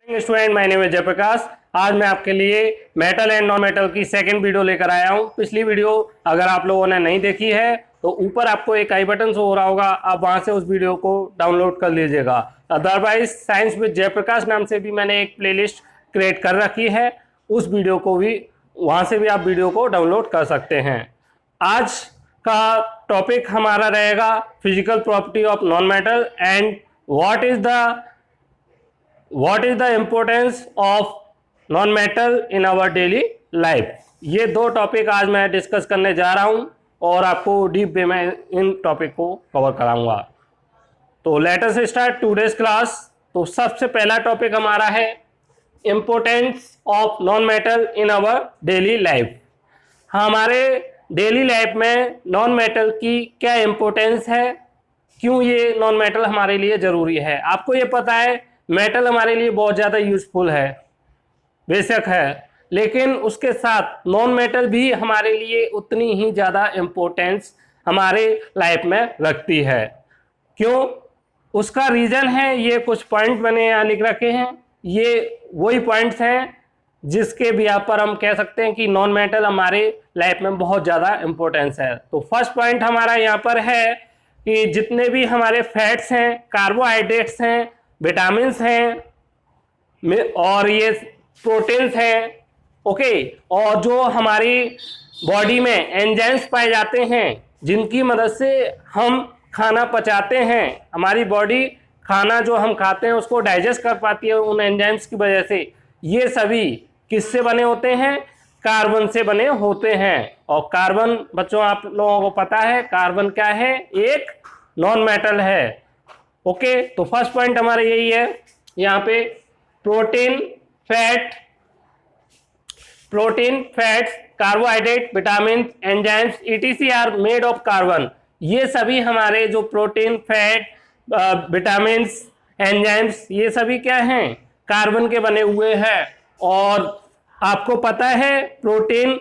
Student, my name है जयप्रकाश। आज मैं आपके लिए मेटल एंड नॉन मेटल की सेकंड वीडियो लेकर आया हूं। पिछली वीडियो अगर आप लोगों ने नहीं देखी है तो ऊपर आपको एक आई बटन शो हो रहा होगा, आप वहां से उस वीडियो को डाउनलोड कर लीजिएगा। अदरवाइज साइंस विद जयप्रकाश नाम से भी मैंने एक प्लेलिस्ट क्रिएट कर रखी है, उस वीडियो को भी वहां से भी आप वीडियो को डाउनलोड कर सकते हैं। आज का टॉपिक हमारा रहेगा physical property of non metal and what is the importance of non metal in our daily life. ये दो टॉपिक आज मैं डिस्कस करने जा रहा हूं और आपको डीप वे में इन टॉपिक को कवर कराऊंगा। तो let us start today's class. तो सबसे पहला टॉपिक हमारा है importance of non metal in our daily life. हमारे डेली लाइफ में नॉन मेटल की क्या इम्पोर्टेंस है, क्यों ये नॉन मेटल हमारे लिए ज़रूरी है। आपको ये पता है मेटल हमारे लिए बहुत ज़्यादा यूजफुल है, बेशक है, लेकिन उसके साथ नॉन मेटल भी हमारे लिए उतनी ही ज़्यादा इम्पोर्टेंस हमारे लाइफ में रखती है। क्यों? उसका रीज़न है, ये कुछ पॉइंट मैंने यहाँ लिख रखे हैं। ये वही पॉइंट्स हैं जिसके बिहाफ पर हम कह सकते हैं कि नॉन मेटल हमारे लाइफ में बहुत ज़्यादा इम्पोर्टेंस है। तो फर्स्ट पॉइंट हमारा यहाँ पर है कि जितने भी हमारे फैट्स हैं, कार्बोहाइड्रेट्स हैं, विटामिन्स हैं और ये प्रोटीन्स हैं, ओके, और जो हमारी बॉडी में एंजाइम्स पाए जाते हैं जिनकी मदद से हम खाना पचाते हैं। हमारी बॉडी खाना जो हम खाते हैं उसको डाइजेस्ट कर पाती है उन एंजाइम्स की वजह से। ये सभी किससे बने होते हैं? कार्बन से बने होते हैं। और कार्बन, बच्चों आप लोगों को पता है कार्बन क्या है? एक नॉन मेटल है। ओके, तो फर्स्ट पॉइंट हमारा यही है यहाँ पे, protein, fats, carbohydrate, vitamin, enzymes ETC are made of carbon. ये सभी हमारे जो प्रोटीन, फैट, विटामिन, एंजाइम्स, ये सभी क्या हैं? कार्बन के बने हुए हैं। और आपको पता है प्रोटीन,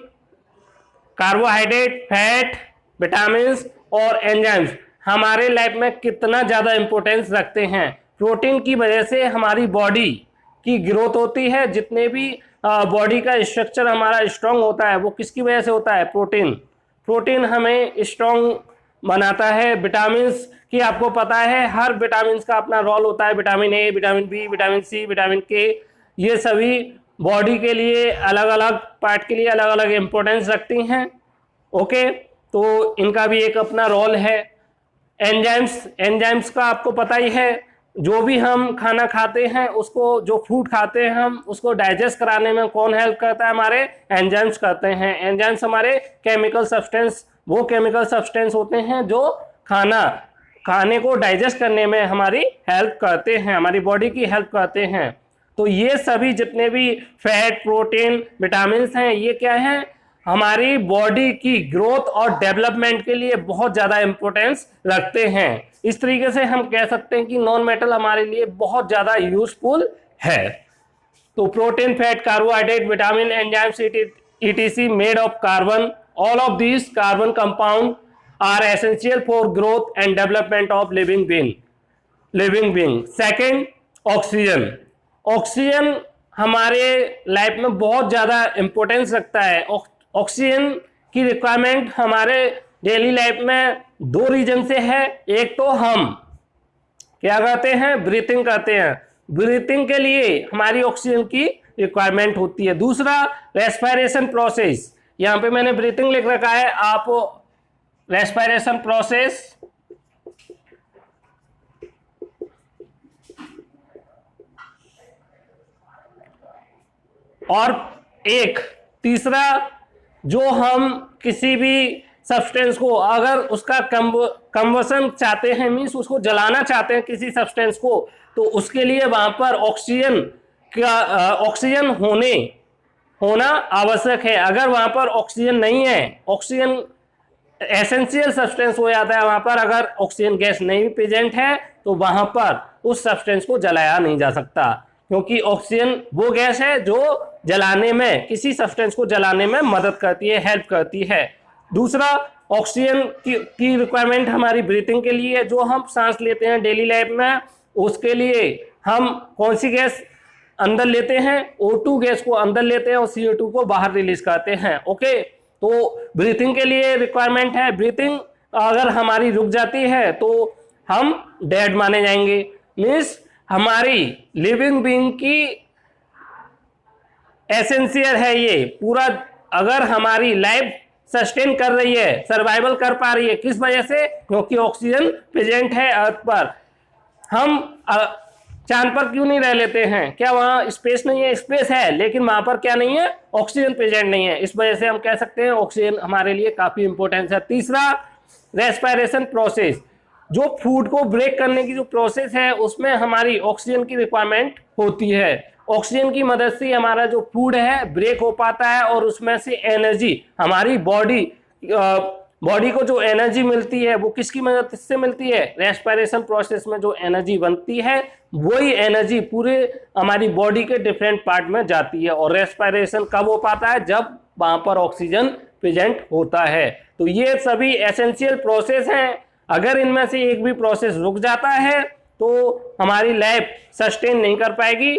कार्बोहाइड्रेट, फैट, विटामिन और एंजाइम्स हमारे लाइफ में कितना ज़्यादा इंपॉर्टेंस रखते हैं। प्रोटीन की वजह से हमारी बॉडी की ग्रोथ होती है। जितने भी बॉडी का स्ट्रक्चर हमारा स्ट्रांग होता है वो किसकी वजह से होता है? प्रोटीन हमें स्ट्रांग बनाता है। विटामिन्स की आपको पता है हर विटामिन का अपना रोल होता है। Vitamin A, vitamin B, vitamin C, vitamin K, ये सभी बॉडी के लिए अलग अलग पार्ट के लिए अलग अलग इम्पोर्टेंस रखती हैं। ओके, तो इनका भी एक अपना रोल है। एंजाइम्स का आपको पता ही है, जो भी हम खाना खाते हैं उसको, जो फूड खाते हैं हम उसको डाइजेस्ट कराने में कौन हेल्प करता है? हमारे एंजाइम्स करते हैं। एंजाइम्स हमारे केमिकल सब्सटेंस, वो केमिकल सब्सटेंस होते हैं जो खाने को डाइजेस्ट करने में हमारी हेल्प करते हैं, हमारी बॉडी की हेल्प करते हैं। तो ये सभी जितने भी फैट, प्रोटीन, विटामिन हैं, ये क्या हैं? हमारी बॉडी की ग्रोथ और डेवलपमेंट के लिए बहुत ज़्यादा इम्पोर्टेंस रखते हैं। इस तरीके से हम कह सकते हैं कि नॉन मेटल हमारे लिए बहुत ज़्यादा यूजफुल है। तो protein, fat, carbohydrate, vitamin, enzymes ETC made of carbon, all of these carbon compound are essential for growth and development of living being. Second, oxygen हमारे लाइफ में बहुत ज़्यादा इम्पोर्टेंस रखता है। ऑक्सीजन की रिक्वायरमेंट हमारे डेली लाइफ में दो रीजन से है। एक तो हम क्या करते हैं? ब्रीथिंग करते हैं। ब्रीथिंग के लिए हमारी ऑक्सीजन की रिक्वायरमेंट होती है। दूसरा, रेस्पिरेशन प्रोसेस, यहाँ पे मैंने ब्रीथिंग लिख रखा है, आप रेस्पिरेशन प्रोसेस, और एक तीसरा, जो हम किसी भी सब्सटेंस को अगर उसका कंबसन चाहते हैं, मीन्स उसको जलाना चाहते हैं किसी सब्सटेंस को, तो उसके लिए वहां पर ऑक्सीजन होना आवश्यक है। अगर वहां पर ऑक्सीजन नहीं है, ऑक्सीजन एसेंशियल सब्सटेंस हो जाता है वहां पर। अगर ऑक्सीजन गैस नहीं प्रेजेंट है तो वहां पर उस सब्सटेंस को जलाया नहीं जा सकता, क्योंकि ऑक्सीजन वो गैस है जो जलाने में, किसी सब्सटेंस को जलाने में मदद करती है, हेल्प करती है। दूसरा, ऑक्सीजन की रिक्वायरमेंट हमारी ब्रीथिंग के लिए, जो हम सांस लेते हैं डेली लाइफ में, उसके लिए हम कौन सी गैस अंदर लेते हैं, O2 गैस को अंदर लेते हैं और CO2 को बाहर रिलीज करते हैं। ओके, तो ब्रीथिंग के लिए रिक्वायरमेंट है। ब्रीथिंग अगर हमारी रुक जाती है तो हम डेड माने जाएंगे। मीन्स हमारी लिविंग बीइंग की एसेंशियल है ये पूरा। अगर हमारी लाइफ सस्टेन कर रही है, सर्वाइवल कर पा रही है, किस वजह से? क्योंकि ऑक्सीजन प्रेजेंट है अर्थ पर। हम चांद पर क्यों नहीं रह लेते हैं? क्या वहां स्पेस नहीं है? स्पेस है, लेकिन वहां पर क्या नहीं है? ऑक्सीजन प्रेजेंट नहीं है। इस वजह से हम कह सकते हैं ऑक्सीजन हमारे लिए काफी इंपॉर्टेंस है। तीसरा, रेस्पिरेशन प्रोसेस। जो फूड को ब्रेक करने की जो प्रोसेस है उसमें हमारी ऑक्सीजन की रिक्वायरमेंट होती है। ऑक्सीजन की मदद से हमारा जो फूड है ब्रेक हो पाता है और उसमें से एनर्जी हमारी बॉडी को जो एनर्जी मिलती है वो किसकी मदद से मिलती है? रेस्पिरेशन प्रोसेस में जो एनर्जी बनती है वही एनर्जी पूरे हमारी बॉडी के डिफरेंट पार्ट में जाती है। और रेस्पिरेशन कब हो पाता है? जब वहां पर ऑक्सीजन प्रेजेंट होता है। तो ये सभी एसेंशियल प्रोसेस हैं। अगर इनमें से एक भी प्रोसेस रुक जाता है तो हमारी लाइफ सस्टेन नहीं कर पाएगी,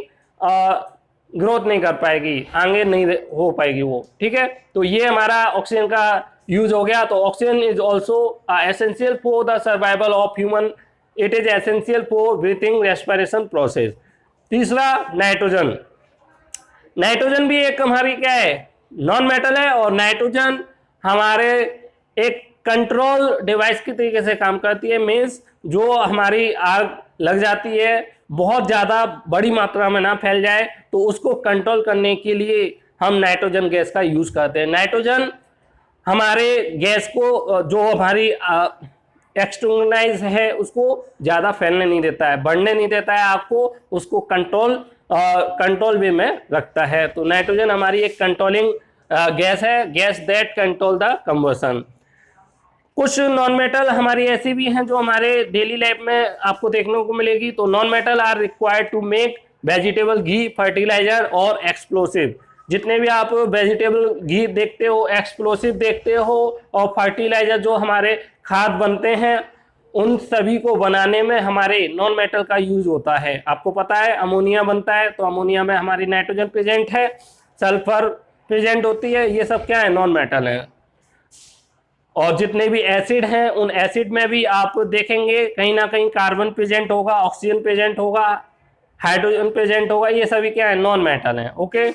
ग्रोथ नहीं कर पाएगी, आगे नहीं हो पाएगी वो। ठीक है, तो ये हमारा ऑक्सीजन का यूज हो गया। तो oxygen is also essential for the survival of human. It is essential for breathing respiration process. तीसरा, नाइट्रोजन। नाइट्रोजन भी एक हमारी क्या है? नॉन मेटल है। और नाइट्रोजन हमारे एक कंट्रोल डिवाइस की तरीके से काम करती है। मीन्स जो हमारी आग लग जाती है बहुत ज़्यादा बड़ी मात्रा में ना फैल जाए तो उसको कंट्रोल करने के लिए हम नाइट्रोजन गैस का यूज करते हैं। नाइट्रोजन हमारे गैस को जो हमारी एक्सटर्नलाइज है उसको ज़्यादा फैलने नहीं देता है, बढ़ने नहीं देता है आग को, उसको कंट्रोल वे में रखता है। तो नाइट्रोजन हमारी एक कंट्रोलिंग गैस है, gas that control the combustion. कुछ नॉन मेटल हमारी ऐसी भी हैं जो हमारे डेली लाइफ में आपको देखने को मिलेगी। तो non metal are required to make vegetable ghee, fertiliser और एक्सप्लोसिव। जितने भी आप वेजिटेबल घी देखते हो, एक्सप्लोसिव देखते हो और फर्टिलाइजर जो हमारे खाद बनते हैं, उन सभी को बनाने में हमारे नॉन मेटल का यूज होता है। आपको पता है अमोनिया बनता है, तो अमोनिया में हमारी नाइट्रोजन प्रेजेंट है, सल्फर प्रेजेंट होती है, ये सब क्या है? नॉन मेटल है। और जितने भी एसिड हैं उन एसिड में भी आप देखेंगे कहीं ना कहीं कार्बन प्रेजेंट होगा, ऑक्सीजन प्रेजेंट होगा, हाइड्रोजन प्रेजेंट होगा, ये सभी क्या है? नॉन मेटल है। Okay,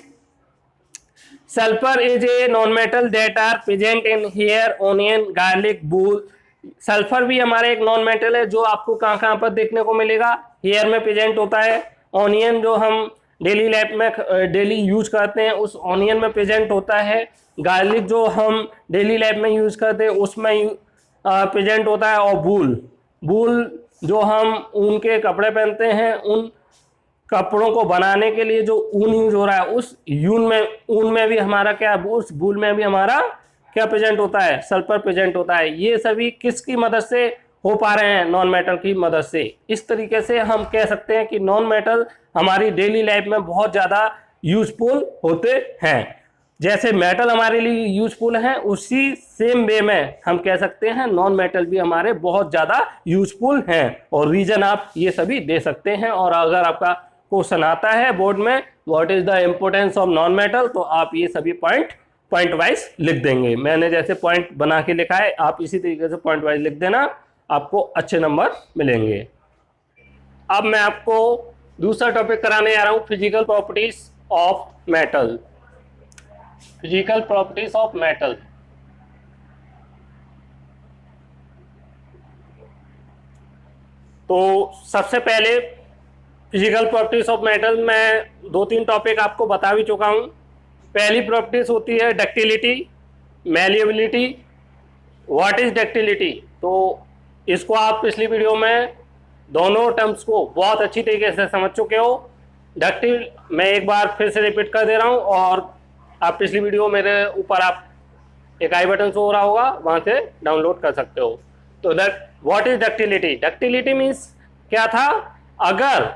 sulphur is a non metal that are present in hair, onion, garlic, wool. Sulphur भी हमारा एक नॉन मेटल है जो आपको कहाँ कहाँ पर देखने को मिलेगा? हेयर में प्रेजेंट होता है। ऑनियन जो हम डेली लाइफ में डेली यूज करते हैं उस ऑनियन में प्रेजेंट होता है। गार्लिक जो हम डेली लाइफ में यूज करते हैं उसमें प्रेजेंट होता है। और बूल जो हम ऊन के कपड़े पहनते हैं, उन कपड़ों को बनाने के लिए जो ऊन यूज हो रहा है उस ऊन में भी हमारा क्या, उस बूल में भी हमारा क्या प्रेजेंट होता है? सल्फर प्रेजेंट होता है। ये सभी किसकी मदद से हो पा रहे हैं? नॉन मेटल की मदद से। इस तरीके से हम कह सकते हैं कि नॉन मेटल हमारी डेली लाइफ में बहुत ज़्यादा यूजफुल होते हैं। जैसे मेटल हमारे लिए यूजफुल है उसी सेम वे में हम कह सकते हैं नॉन मेटल भी हमारे बहुत ज़्यादा यूजफुल हैं। और रीजन आप ये सभी दे सकते हैं। और अगर आपका क्वेश्चन आता है बोर्ड में what is the importance of non metal, तो आप ये सभी पॉइंट वाइज लिख देंगे। मैंने जैसे पॉइंट बना के लिखा है आप इसी तरीके से पॉइंट वाइज लिख देना, आपको अच्छे नंबर मिलेंगे। अब मैं आपको दूसरा टॉपिक कराने जा रहा हूँ, physical properties of metal. Physical properties of metal. तो सबसे पहले फिजिकल प्रॉपर्टीज ऑफ मेटल में 2-3 टॉपिक आपको बता भी चुका हूं। पहली प्रॉपर्टीज होती है ductility, malleability. What is ductility? तो इसको आप पिछली वीडियो में दोनों टर्म्स को बहुत अच्छी तरीके से समझ चुके हो। डक्टिल मैं एक बार फिर से रिपीट कर दे रहा हूं और आप पिछली वीडियो मेरे ऊपर आप एक आई बटन शो हो रहा होगा, वहां से डाउनलोड कर सकते हो। तो what is ductility? Ductility means क्या था? अगर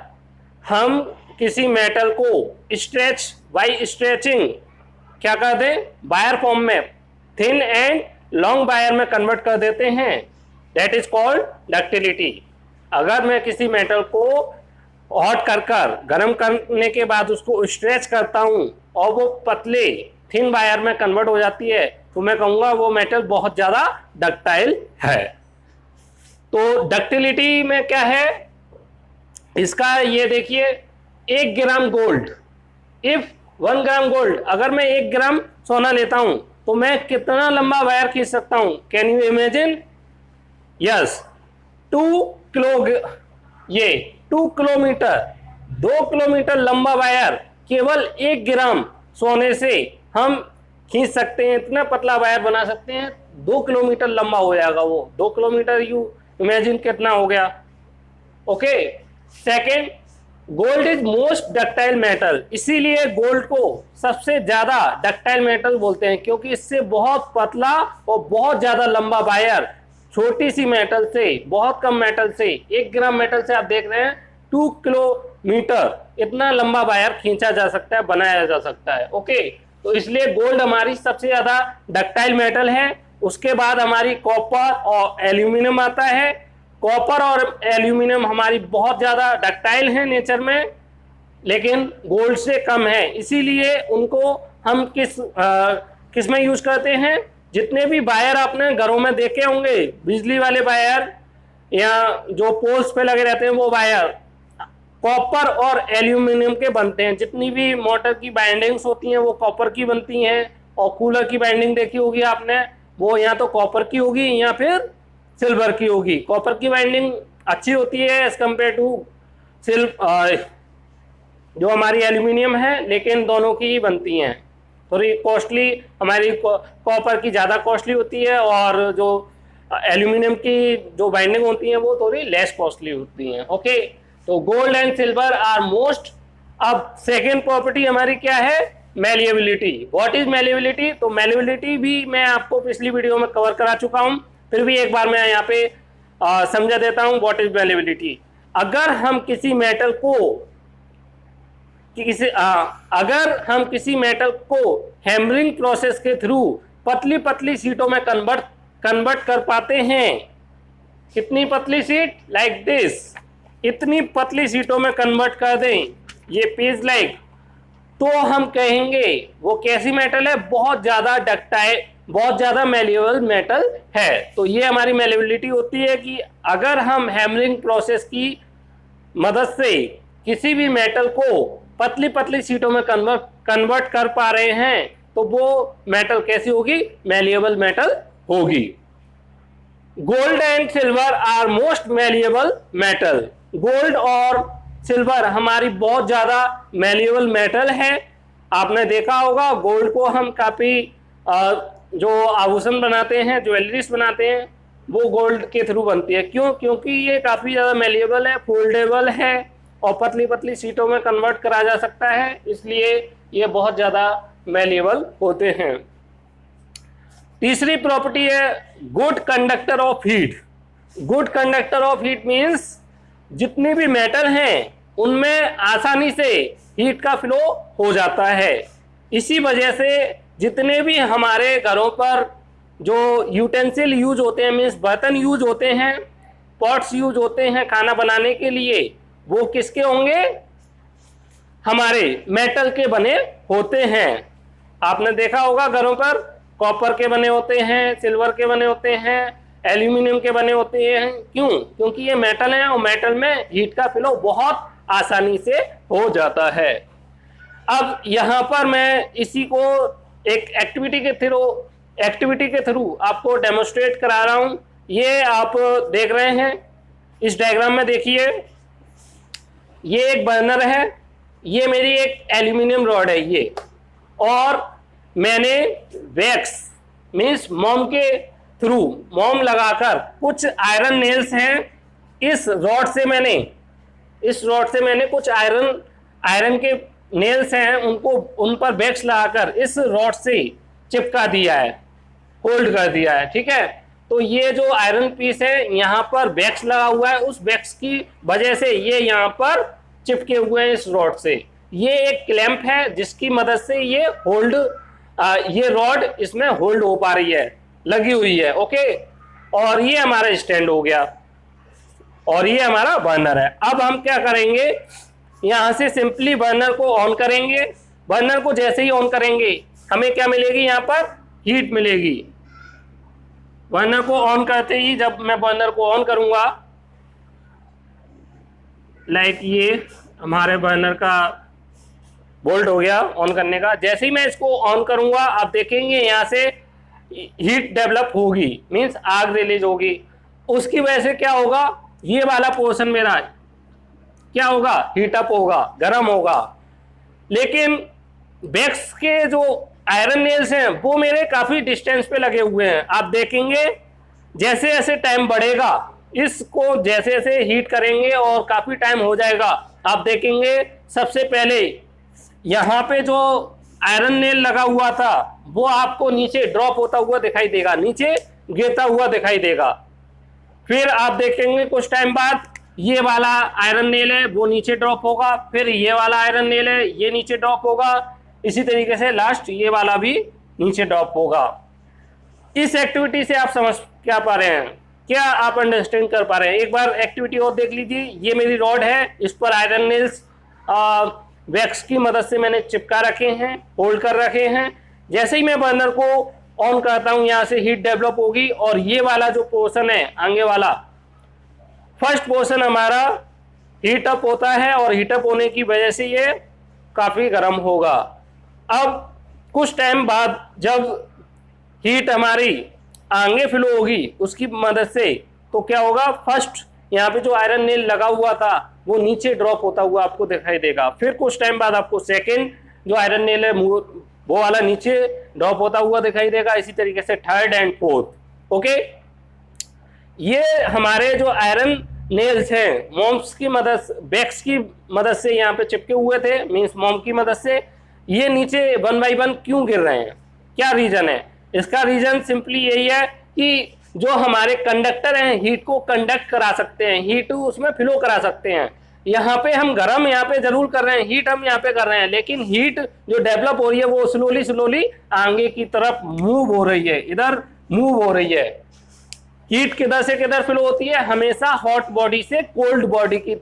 हम किसी मेटल को स्ट्रेच बाय स्ट्रेचिंग क्या कर दें, वायर फॉर्म में थिन एंड लॉन्ग वायर में कन्वर्ट कर देते हैं, दैट इज कॉल्ड डक्टिलिटी। अगर मैं किसी मेटल को हॉट कर गर्म करने के बाद उसको स्ट्रेच करता हूँ और वो पतले थिन वायर में कन्वर्ट हो जाती है, तो मैं कहूँगा वो मेटल बहुत ज़्यादा डक्टाइल है। तो डक्टिलिटी में क्या है इसका, ये देखिए 1 gram gold, if 1 gram gold, अगर मैं 1 ग्राम सोना लेता हूं तो मैं कितना लंबा वायर खींच सकता हूं? Can you imagine? Yes, 2 kilo, ये 2 किलोमीटर, 2 किलोमीटर लंबा वायर केवल 1 ग्राम सोने से हम खींच सकते हैं। इतना पतला वायर बना सकते हैं, 2 किलोमीटर लंबा हो जाएगा वो। 2 किलोमीटर यू इमेजिन कितना हो गया। Okay, second, gold is most ductile metal, इसीलिए गोल्ड को सबसे ज्यादा डक्टाइल मेटल बोलते हैं, क्योंकि इससे बहुत पतला और बहुत ज्यादा लंबा वायर छोटी सी मेटल से, बहुत कम मेटल से, 1 ग्राम मेटल से आप देख रहे हैं 2 किलोमीटर इतना लंबा वायर खींचा जा सकता है, बनाया जा सकता है। ओके, तो इसलिए गोल्ड हमारी सबसे ज्यादा डक्टाइल मेटल है। उसके बाद हमारी कॉपर और एल्यूमिनियम आता है। कॉपर और एल्यूमिनियम हमारी बहुत ज़्यादा डक्टाइल हैं नेचर में, लेकिन गोल्ड से कम है, इसीलिए उनको हम किस में यूज करते हैं? जितने भी वायर आपने घरों में देखे होंगे, बिजली वाले वायर या जो पोल्स पे लगे रहते हैं, वो वायर कॉपर और एल्यूमिनियम के बनते हैं। जितनी भी मोटर की बाइंडिंग्स होती हैं वो कॉपर की बनती हैं, और कूलर की बाइंडिंग देखी होगी आपने, वो या तो कॉपर की होगी या फिर सिल्वर की होगी। कॉपर की बाइंडिंग अच्छी होती है एज कम्पेयर टू जो हमारी एल्यूमिनियम है, लेकिन दोनों की ही बनती हैं। थोड़ी कॉस्टली हमारी कॉपर की ज़्यादा कॉस्टली होती है, और जो एल्यूमिनियम की जो बाइंडिंग होती हैं वो थोड़ी लेस कॉस्टली होती हैं। ओके, तो gold and silver are most. अब सेकेंड प्रॉपर्टी हमारी क्या है? मैलिएबिलिटी। What is malleability? तो मैलिएबिलिटी भी मैं आपको पिछली वीडियो में कवर करा चुका हूं, फिर भी एक बार मैं यहाँ पे समझा देता हूं व्हाट इज मैलिएबिलिटी। अगर हम किसी मेटल को हैमरिंग प्रोसेस के थ्रू पतली पतली शीटों में कन्वर्ट कर पाते हैं, कितनी पतली शीट? लाइक दिस, इतनी पतली शीटों में कन्वर्ट कर दें ये पेज लाइक, तो हम कहेंगे वो कैसी मेटल है? बहुत ज़्यादा डक्टाइल, बहुत ज़्यादा मैलिएबल मेटल है। तो ये हमारी मैलिएबिलिटी होती है कि अगर हम हैमरिंग प्रोसेस की मदद से किसी भी मेटल को पतली पतली शीटों में कन्वर्ट कर पा रहे हैं, तो वो मेटल कैसी होगी? मैलिएबल मेटल होगी। Gold and silver are most malleable metal. Gold और सिल्वर हमारी बहुत ज़्यादा मैलिएबल मेटल है। आपने देखा होगा गोल्ड को हम काफ़ी जो आभूषण बनाते हैं, ज्वेलरीज बनाते हैं, वो गोल्ड के थ्रू बनती है। क्यों? क्योंकि ये काफ़ी ज़्यादा मैलिएबल है, फोल्डेबल है, और पतली पतली शीटों में कन्वर्ट करा जा सकता है, इसलिए ये बहुत ज़्यादा मैलिएबल होते हैं। तीसरी प्रॉपर्टी है good conductor of heat. Good conductor of heat means जितनी भी मेटल हैं उनमें आसानी से हीट का फ्लो हो जाता है। इसी वजह से जितने भी हमारे घरों पर जो यूटेंसिल यूज होते हैं, मीन्स बर्तन यूज होते हैं, पॉट्स यूज होते हैं खाना बनाने के लिए, वो किसके होंगे? हमारे मेटल के बने होते हैं। आपने देखा होगा घरों पर कॉपर के बने होते हैं, सिल्वर के बने होते हैं, एल्यूमिनियम के बने होते हैं। क्यों? क्योंकि ये मेटल है और मेटल में हीट का फ्लो बहुत आसानी से हो जाता है। अब यहाँ पर मैं इसी को एक एक्टिविटी के थ्रू आपको डेमोन्स्ट्रेट करा रहा हूँ। ये आप देख रहे हैं इस डायग्राम में, देखिए ये एक बर्नर है, ये मेरी एक एल्यूमिनियम रॉड है ये, और मैंने वैक्स मीन्स मोम के थ्रू मोम लगाकर कुछ आयरन नेल्स हैं, इस रॉड से मैंने कुछ आयरन के नेल्स हैं, उन पर वैक्स लगाकर इस रॉड से चिपका दिया है, होल्ड कर दिया है। ठीक है, तो ये जो आयरन पीस है यहाँ पर वैक्स लगा हुआ है, उस वैक्स की वजह से ये यहाँ पर चिपके हुए हैं इस रॉड से। ये एक क्लैंप है जिसकी मदद से ये रॉड इसमें होल्ड हो पा रही है, लगी हुई है। ओके, और ये हमारा स्टैंड हो गया। और ये हमारा बर्नर है। अब हम क्या करेंगे, यहां से सिंपली बर्नर को ऑन करेंगे। बर्नर को जैसे ही ऑन करेंगे हमें क्या मिलेगी, यहां पर हीट मिलेगी। बर्नर को ऑन करते ही जब मैं बर्नर को ऑन करूंगा, लाइक ये हमारे बर्नर का बोल्ट हो गया ऑन करने का। जैसे ही मैं इसको ऑन करूंगा आप देखेंगे यहाँ से हीट डेवलप होगी, मींस आग रिलीज होगी। उसकी वजह से क्या होगा, ये वाला पोर्शन मेरा क्या होगा, हीटअप होगा, गर्म होगा। लेकिन बैक्स के जो आयरन नेल्स हैं वो मेरे काफी डिस्टेंस पे लगे हुए हैं। आप देखेंगे जैसे जैसे टाइम बढ़ेगा, इसको जैसे जैसे हीट करेंगे और काफी टाइम हो जाएगा, आप देखेंगे सबसे पहले यहाँ पे जो आयरन नेल लगा हुआ था वो आपको नीचे ड्रॉप होता हुआ दिखाई देगा, नीचे गिरता हुआ दिखाई देगा। फिर आप देखेंगे कुछ टाइम बाद ये वाला आयरन नेल है वो नीचे ड्रॉप होगा, फिर ये वाला आयरन नेल है ये नीचे ड्रॉप होगा, इसी तरीके से लास्ट ये वाला भी नीचे ड्रॉप होगा। इस एक्टिविटी से आप समझ क्या पा रहे हैं, क्या आप अंडरस्टैंड कर पा रहे हैं? एक बार एक्टिविटी और देख लीजिए। ये मेरी रॉड है, इस पर आयरन नेल्स वैक्स की मदद से मैंने चिपका रखे हैं, होल्ड कर रखे हैं। जैसे ही मैं बर्नर को ऑन करता हूं यहाँ से हीट डेवलप होगी और ये वाला जो पोर्शन है आगे वाला फर्स्ट पोर्शन हमारा हीट अप होता है और हीट अप होने की वजह से ये काफी गर्म होगा। अब कुछ टाइम बाद जब हीट हमारी आगे फ्लो होगी उसकी मदद से, तो क्या होगा, फर्स्ट यहाँ पे जो आयरन नेल लगा हुआ था वो नीचे ड्रॉप होता हुआ आपको दिखाई देगा। फिर कुछ टाइम बाद आपको सेकेंड जो आयरन नेल है वो वाला नीचे ड्रॉप होता हुआ दिखाई देगा। इसी तरीके से थर्ड एंड फोर्थ। ओके, ये हमारे जो आयरन नेल्स हैं मोम्स की मदद, बैक्स की मदद से यहाँ पे चिपके हुए थे, मीन्स मोम की मदद से। ये नीचे वन बाई वन क्यों गिर रहे हैं, क्या रीजन है? इसका रीजन सिंपली यही है कि जो हमारे कंडक्टर हैं हीट को कंडक्ट करा सकते हैं, हीट उसमें फ्लो करा सकते हैं। यहाँ पे हम गर्म यहाँ पे जरूर कर रहे हैं, हीट हम यहाँ पे कर रहे हैं, लेकिन हीट जो डेवलप हो रही है वो स्लोली स्लोली आगे की तरफ मूव हो रही है, इधर मूव हो रही है। हीट किधर से किधर फ्लो होती है, हमेशा हॉट बॉडी से कोल्ड बॉडी की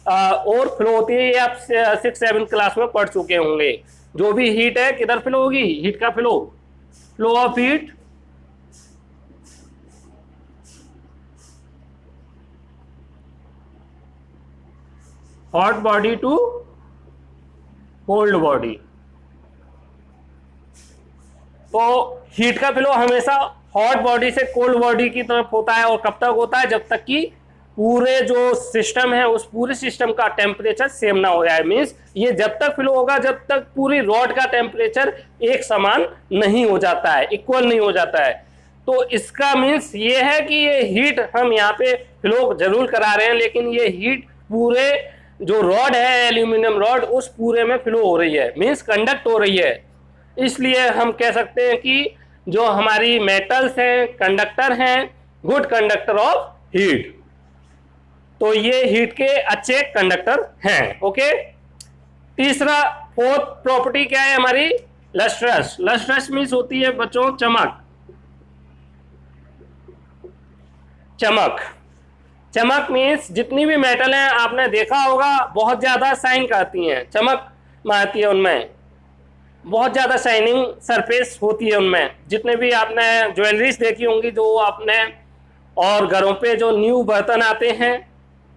और फ्लो होती है। ये आप 6-7 क्लास में पढ़ चुके होंगे। जो भी हीट है किधर फ्लो होगी, हीट का flow of heat hot body to cold body. तो हीट का फ्लो हमेशा हॉट बॉडी से कोल्ड बॉडी की तरफ होता है। और कब तक होता है, जब तक कि पूरे जो सिस्टम है उस पूरे सिस्टम का टेम्परेचर सेम ना हो जाए। मीन्स ये जब तक फ्लो होगा जब तक पूरी रॉड का टेम्परेचर एक समान नहीं हो जाता है, इक्वल नहीं हो जाता है। तो इसका मीन्स ये है कि ये हीट हम यहाँ पे फ्लो जरूर करा रहे हैं, लेकिन ये हीट पूरे जो रॉड है एल्यूमिनियम रॉड उस पूरे में फ्लो हो रही है, मीन्स कंडक्ट हो रही है। इसलिए हम कह सकते हैं कि जो हमारी मेटल्स हैं कंडक्टर हैं, गुड कंडक्टर ऑफ हीट। तो ये हीट के अच्छे कंडक्टर हैं। ओके, तीसरा फोर्थ प्रॉपर्टी क्या है हमारी, लस्ट्रस। लस्ट्रस मीन्स होती है बच्चों चमक। चमक चमक मीन्स जितनी भी मेटल हैं आपने देखा होगा बहुत ज्यादा शाइन करती हैं, चमक मारती है उनमें, बहुत ज्यादा शाइनिंग सरफेस होती है उनमें। जितने भी आपने ज्वेलरीज देखी होंगी जो आपने, और घरों पे जो न्यू बर्तन आते हैं,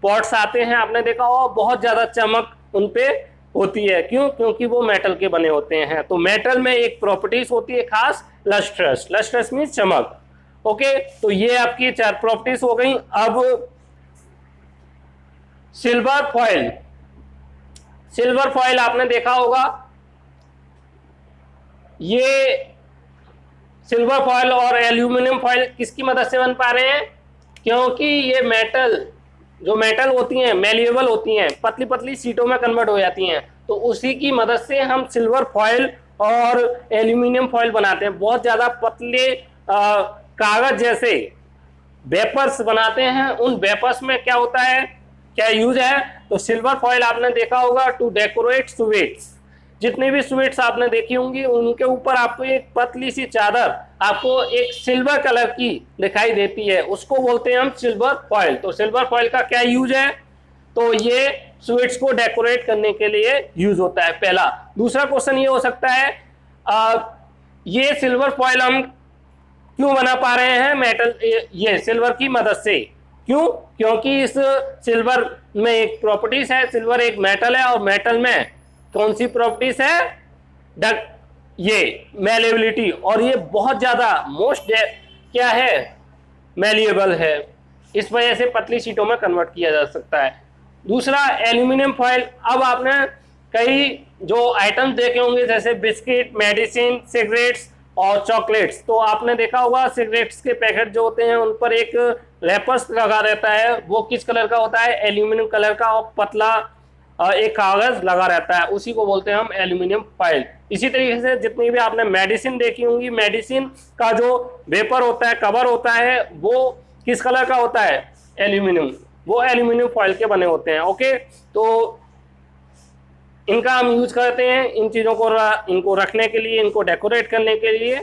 पॉट्स आते हैं, आपने देखा होगा बहुत ज्यादा चमक उन पे होती है। क्यों? क्योंकि वो मेटल के बने होते हैं। तो मेटल में एक प्रॉपर्टीज होती है खास, लस्ट्रस। लस्ट्रस मीन्स चमक। ओके, तो ये आपकी 4 प्रॉपर्टीज हो गई। अब सिल्वर फॉइल। सिल्वर फॉइल आपने देखा होगा, ये सिल्वर फॉइल और एल्यूमिनियम फॉइल किसकी मदद से बन पा रहे हैं? क्योंकि ये मेटल, जो मेटल होती हैं मेल्युएबल होती हैं, पतली पतली सीटों में कन्वर्ट हो जाती हैं। तो उसी की मदद से हम सिल्वर फॉइल और एल्यूमिनियम फॉइल बनाते हैं। बहुत ज़्यादा पतले कागज जैसे वेपर्स बनाते हैं। उन वेपर्स में क्या होता है, क्या यूज है? तो सिल्वर फॉइल आपने देखा होगा टू डेकोरेट स्वीट्स, जितनी भी स्वीट्स आपने देखी होंगी उनके ऊपर आपको एक पतली सी चादर आपको एक सिल्वर कलर की दिखाई देती है, उसको बोलते हैं हम सिल्वर फॉइल। तो सिल्वर फॉइल का क्या यूज है? तो ये स्वीट्स को डेकोरेट करने के लिए यूज होता है, पहला। दूसरा क्वेश्चन ये हो सकता है ये सिल्वर फॉइल हम क्यों बना पा रहे हैं मेटल, ये सिल्वर की मदद से? क्यों? क्योंकि इस सिल्वर में एक प्रॉपर्टीज है, सिल्वर एक मेटल है और मेटल में कौन सी प्रॉपर्टीज है? ये मेलेबिलिटी, और ये बहुत ज्यादा मोस्ट क्या है? मेलिएबल है, इस वजह से पतली शीटों में कन्वर्ट किया जा सकता है। दूसरा एल्यूमिनियम फॉइल। अब आपने कई जो आइटम्स देखे होंगे जैसे बिस्किट, मेडिसिन, सिगरेट्स और चॉकलेट्स, तो आपने देखा होगा सिगरेट्स के पैकेट जो होते हैं उन पर एक रैपर्स लगा रहता है, वो किस कलर का होता है? एल्यूमिनियम कलर का, और पतला एक कागज लगा रहता है, उसी को बोलते हैं हम एल्यूमिनियम फॉइल। इसी तरीके से जितनी भी आपने मेडिसिन देखी होंगी, मेडिसिन का जो वेपर होता है, कवर होता है, वो किस कलर का होता है? एल्यूमिनियम, वो एल्यूमिनियम फॉइल के बने होते हैं। ओके, तो इनका हम यूज करते हैं इन चीज़ों को इनको रखने के लिए, इनको डेकोरेट करने के लिए।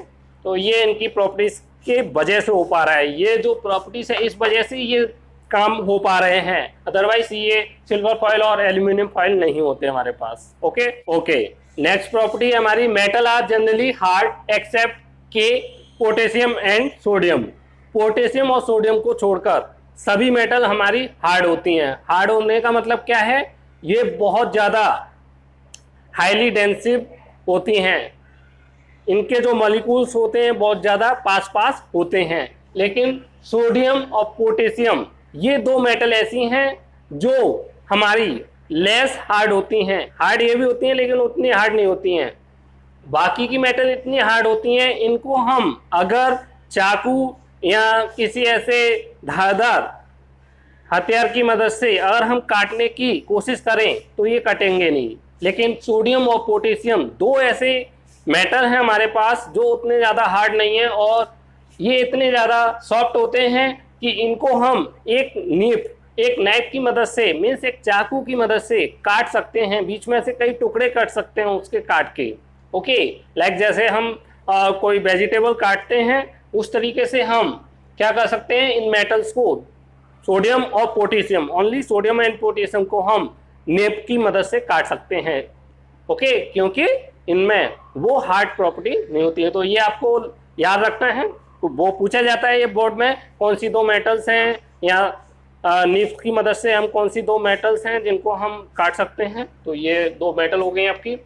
तो ये इनकी प्रॉपर्टीज के वजह से हो पा रहा है, ये जो प्रॉपर्टीज है इस वजह से ये काम हो पा रहे हैं, अदरवाइज ये सिल्वर फॉइल और एल्यूमिनियम फॉइल नहीं होते हमारे पास। ओके, नेक्स्ट प्रॉपर्टी है हमारी metal are generally hard except के पोटेशियम एंड सोडियम। पोटेशियम और सोडियम को छोड़कर सभी मेटल हमारी हार्ड होती हैं। हार्ड होने का मतलब क्या है? ये बहुत ज़्यादा हाईली डेंसिव होती हैं, इनके जो मॉलिक्यूल्स होते हैं बहुत ज़्यादा पास होते हैं। लेकिन सोडियम और पोटेशियम ये दो मेटल ऐसी हैं जो हमारी लेस हार्ड होती हैं। हार्ड ये भी होती हैं लेकिन उतनी हार्ड नहीं होती हैं। बाकी की मेटल इतनी हार्ड होती हैं, इनको हम अगर चाकू या किसी ऐसे धारदार हथियार की मदद से अगर हम काटने की कोशिश करें तो ये कटेंगे नहीं। लेकिन सोडियम और पोटेशियम दो ऐसे मेटल हैं हमारे पास जो उतने ज़्यादा हार्ड नहीं है और ये इतने ज़्यादा सॉफ्ट होते हैं कि इनको हम एक नाइफ की मदद से, मीन्स एक चाकू की मदद से काट सकते हैं, बीच में से कई टुकड़े कट सकते हैं उसके काट के। ओके, लाइक जैसे हम कोई वेजिटेबल काटते हैं उस तरीके से हम क्या कर सकते हैं, इन मेटल्स को, सोडियम और potassium, only sodium and potassium को हम नेप की मदद से काट सकते हैं। ओके, क्योंकि इनमें वो हार्ड प्रॉपर्टी नहीं होती है। तो ये आपको याद रखना है, तो वो पूछा जाता है ये बोर्ड में, कौन सी दो मेटल्स हैं या नीफ की मदद से हम कौन सी दो मेटल्स हैं जिनको हम काट सकते हैं। तो ये दो मेटल हो गई आपकी।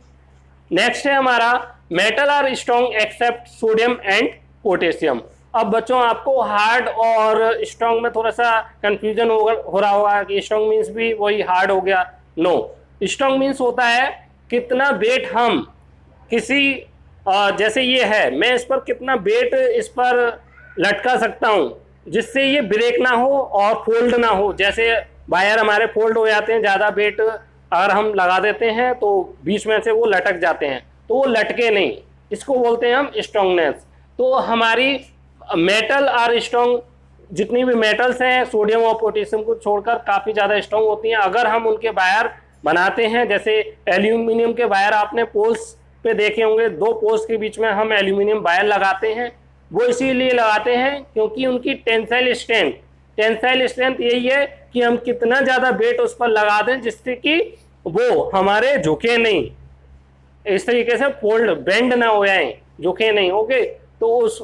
नेक्स्ट है हमारा metal are strong except sodium and potassium. अब बच्चों आपको हार्ड और स्ट्रॉन्ग में थोड़ा सा कंफ्यूजन हो रहा होगा कि स्ट्रॉन्ग मीन्स भी वही हार्ड हो गया। नो, स्ट्रॉन्ग मीन्स होता है कितना वेट हम किसी जैसे ये है, मैं इस पर कितना वेट इस पर लटका सकता हूँ जिससे ये ब्रेक ना हो और फोल्ड ना हो। जैसे वायर हमारे फोल्ड हो जाते हैं, ज़्यादा वेट अगर हम लगा देते हैं तो बीच में से वो लटक जाते हैं, तो वो लटके नहीं, इसको बोलते हैं हम स्ट्रॉन्गनेस। तो हमारी मेटल आर स्ट्रॉन्ग, जितनी भी मेटल्स हैं सोडियम और पोटेशियम को छोड़कर काफ़ी ज़्यादा स्ट्रॉन्ग होती हैं। अगर हम उनके वायर बनाते हैं, जैसे एल्यूमिनियम के वायर आपने पोल्स पे देखे होंगे, दो पोल्स के बीच में हम एल्यूमिनियम वायर लगाते हैं, वो इसीलिए लगाते हैं क्योंकि उनकी टेंसाइल स्ट्रेंथ यही है कि हम कितना ज़्यादा वेट उस पर लगा दें जिससे कि वो हमारे झुके नहीं, इस तरीके से फोल्ड बेंड ना हो जाए, झुके नहीं। ओके, तो उस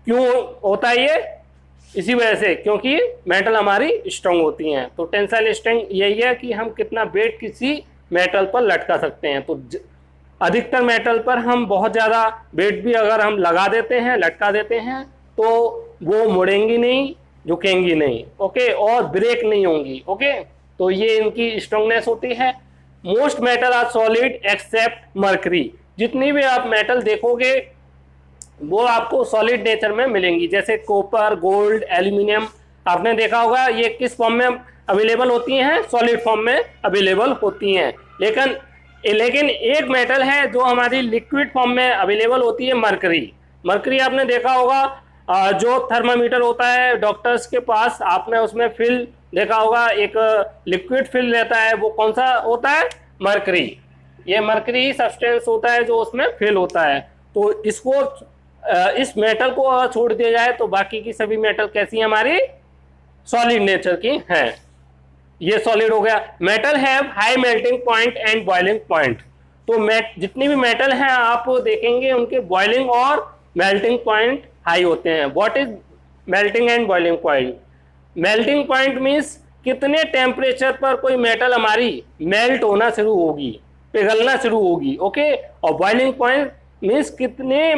क्यों होता है ये? इसी वजह से, क्योंकि मेटल हमारी स्ट्रॉन्ग होती हैं। तो टेंसाइल स्ट्रेंथ यही है कि हम कितना वेट किसी मेटल पर लटका सकते हैं। तो अधिकतर मेटल पर हम बहुत ज़्यादा वेट भी अगर हम लगा देते हैं, लटका देते हैं, तो वो मुड़ेंगी नहीं, झुकेंगी नहीं। ओके, और ब्रेक नहीं होंगी। ओके, तो ये इनकी स्ट्रॉन्गनेस होती है। Most metal are solid except mercury. जितनी भी आप मेटल देखोगे वो आपको सॉलिड नेचर में मिलेंगी, जैसे कॉपर, गोल्ड, एल्यूमिनियम। आपने देखा होगा ये किस फॉर्म में अवेलेबल होती हैं? सॉलिड फॉर्म में अवेलेबल होती हैं। लेकिन एक मेटल है जो हमारी लिक्विड फॉर्म में अवेलेबल होती है, मरकरी। मरकरी आपने देखा होगा जो थर्मामीटर होता है डॉक्टर्स के पास, आपने उसमें फिल देखा होगा, एक लिक्विड फिल रहता है, वो कौन सा होता है? मरकरी। ये मरकरी सब्सटेंस होता है जो उसमें फेल होता है। तो इसको इस मेटल को अगर छोड़ दिया जाए तो बाकी की सभी मेटल कैसी हैं हमारी, सॉलिड नेचर की हैं। ये सॉलिड हो गया। Metal have high melting point and boiling point. तो जितनी भी मेटल हैं आप देखेंगे उनके बॉइलिंग और मेल्टिंग पॉइंट हाई होते हैं। What is melting and boiling point? Melting point means कितने टेम्परेचर पर कोई मेटल हमारी मेल्ट होना शुरू होगी, पिघलना शुरू होगी, ओके। और बॉइलिंग पॉइंट मीन्स कितने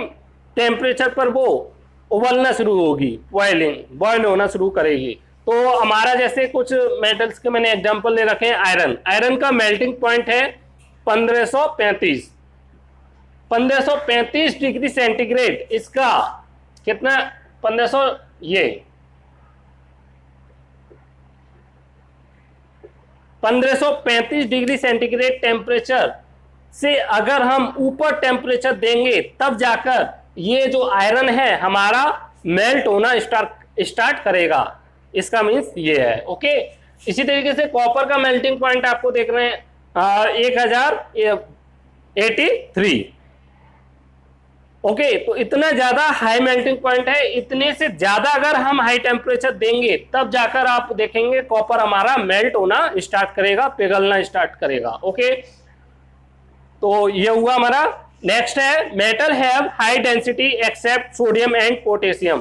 टेम्परेचर पर वो उबलना शुरू होगी, बॉयल होना शुरू करेगी। तो हमारा जैसे कुछ मेटल्स के मैंने एग्जांपल ले रखे हैं। आयरन का मेल्टिंग पॉइंट है 1535 डिग्री सेंटीग्रेड। इसका कितना 1500, ये 1535 डिग्री सेंटीग्रेड टेम्परेचर से अगर हम ऊपर टेम्परेचर देंगे तब जाकर ये जो आयरन है हमारा मेल्ट होना स्टार्ट करेगा। इसका मीन्स ये है, ओके। इसी तरीके से कॉपर का मेल्टिंग पॉइंट आपको देख रहे हैं 1083, ओके। तो इतना ज्यादा हाई मेल्टिंग पॉइंट है। इतने से ज्यादा अगर हम हाई टेम्परेचर देंगे तब जाकर आप देखेंगे कॉपर हमारा मेल्ट होना स्टार्ट करेगा, पिघलना स्टार्ट करेगा, ओके। तो ये हुआ हमारा। नेक्स्ट है metal have high density except sodium and potassium.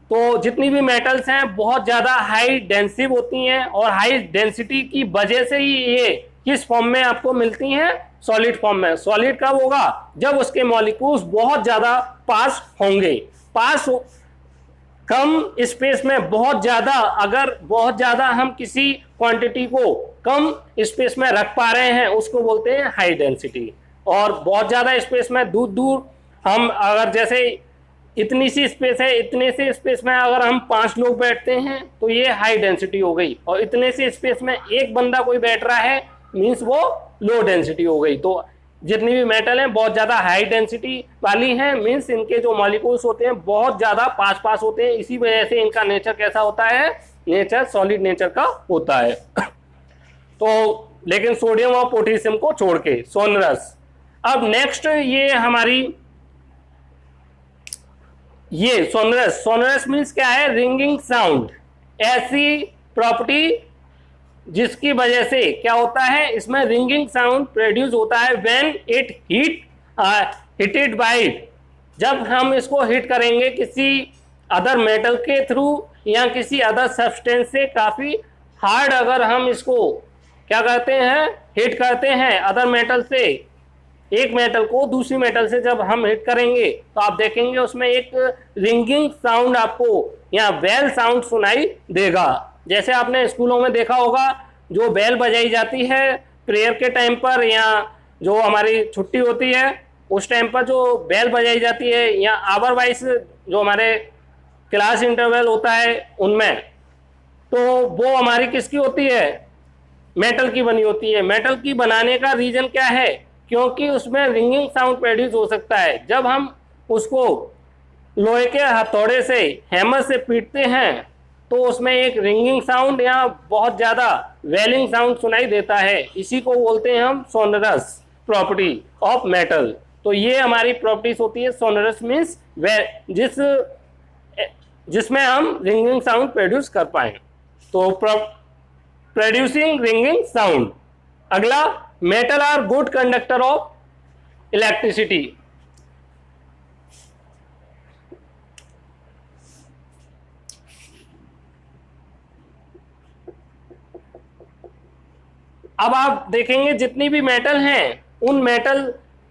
तो जितनी भी मेटल्स हैं बहुत ज्यादा हाई डेंसिव होती हैं और हाई डेंसिटी की वजह से ही ये किस फॉर्म में आपको मिलती हैं, सॉलिड फॉर्म में। सॉलिड कब होगा? जब उसके मॉलिक्यूल्स बहुत ज्यादा पास होंगे। कम स्पेस में बहुत ज्यादा, अगर बहुत ज्यादा हम किसी क्वांटिटी को कम स्पेस में रख पा रहे हैं उसको बोलते हैं हाई डेंसिटी। और बहुत ज्यादा स्पेस में दूर दूर हम अगर जैसे इतनी सी स्पेस है, इतने से स्पेस में अगर हम 5 लोग बैठते हैं तो ये हाई डेंसिटी हो गई। और इतने से स्पेस में एक बंदा कोई बैठ रहा है मीन्स वो लो डेंसिटी हो गई। तो जितनी भी मेटल हैं बहुत ज्यादा हाई डेंसिटी वाली हैं, मीन्स इनके जो मॉलिक्यूल्स होते हैं बहुत ज्यादा पास होते हैं। इसी वजह से इनका नेचर कैसा होता है, नेचर सॉलिड नेचर का होता है। तो लेकिन सोडियम और पोटेशियम को छोड़ के सोनरस। अब नेक्स्ट ये हमारी ये सोनरस मीन्स क्या है, रिंगिंग साउंड। ऐसी प्रॉपर्टी जिसकी वजह से क्या होता है, इसमें रिंगिंग साउंड प्रोड्यूस होता है व्हेन इट हिटेड बाय, जब हम इसको हिट करेंगे किसी अदर मेटल के थ्रू या किसी अदर सब्सटेंस से काफी हार्ड, अगर हम इसको क्या करते हैं, हिट करते हैं अदर मेटल से, एक मेटल को दूसरी मेटल से जब हम हिट करेंगे तो आप देखेंगे उसमें एक रिंगिंग साउंड आपको या बेल साउंड सुनाई देगा। जैसे आपने स्कूलों में देखा होगा जो बेल बजाई जाती है प्रेयर के टाइम पर या जो हमारी छुट्टी होती है उस टाइम पर जो बेल बजाई जाती है, या आवर वाइज जो हमारे क्लास इंटरवल होता है उनमें, तो वो हमारी किसकी होती है, मेटल की बनी होती है। मेटल की बनाने का रीजन क्या है, क्योंकि उसमें रिंगिंग साउंड प्रोड्यूस हो सकता है। जब हम उसको लोहे के हथौड़े से, हैमर से पीटते हैं तो उसमें एक रिंगिंग साउंड या बहुत ज़्यादा वेलिंग साउंड सुनाई देता है। इसी को बोलते हैं हम सोनरस प्रॉपर्टी ऑफ मेटल। तो ये हमारी प्रॉपर्टीज होती है। सोनरस मीन्स जिसमें हम रिंगिंग साउंड प्रोड्यूस कर पाए। तो प्रोड्यूसिंग रिंगिंग साउंड। अगला, metal are good conductor of electricity. अब आप देखेंगे जितनी भी मेटल हैं उन मेटल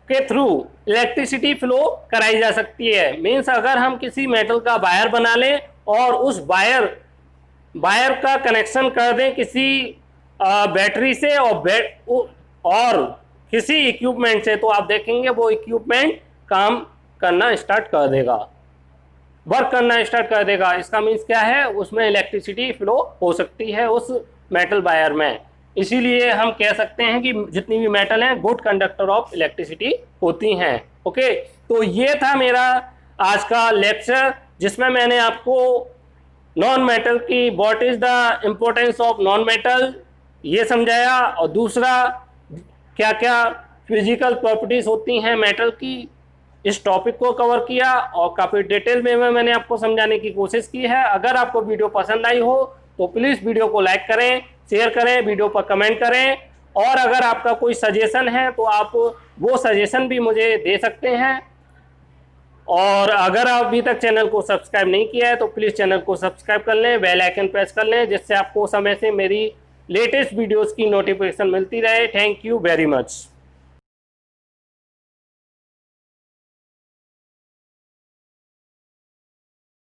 के थ्रू इलेक्ट्रिसिटी फ्लो कराई जा सकती है। मीन्स अगर हम किसी मेटल का वायर बना लें और उस वायर का कनेक्शन कर दें किसी बैटरी से और किसी इक्विपमेंट से, तो आप देखेंगे वो इक्विपमेंट काम करना स्टार्ट कर देगा, वर्क करना स्टार्ट कर देगा। इसका मीन्स क्या है, उसमें इलेक्ट्रिसिटी फ्लो हो सकती है उस मेटल वायर में। इसीलिए हम कह सकते हैं कि जितनी भी मेटल हैं गुड कंडक्टर ऑफ इलेक्ट्रिसिटी होती हैं। ओके, तो ये था मेरा आज का लेक्चर जिसमें मैंने आपको नॉन मेटल की what is the importance of non metal ये समझाया, और दूसरा क्या क्या फिजिकल प्रॉपर्टीज़ होती हैं मेटल की, इस टॉपिक को कवर किया और काफ़ी डिटेल में मैंने आपको समझाने की कोशिश की है। अगर आपको वीडियो पसंद आई हो तो प्लीज़ वीडियो को लाइक करें, शेयर करें, वीडियो पर कमेंट करें, और अगर आपका कोई सजेशन है तो आप वो सजेशन भी मुझे दे सकते हैं। और अगर आप अभी तक चैनल को सब्सक्राइब नहीं किया है तो प्लीज़ चैनल को सब्सक्राइब कर लें, बेल आइकन प्रेस कर लें, जिससे आपको समय से मेरी लेटेस्ट वीडियोज़ की नोटिफिकेशन मिलती रहे। Thank you very much.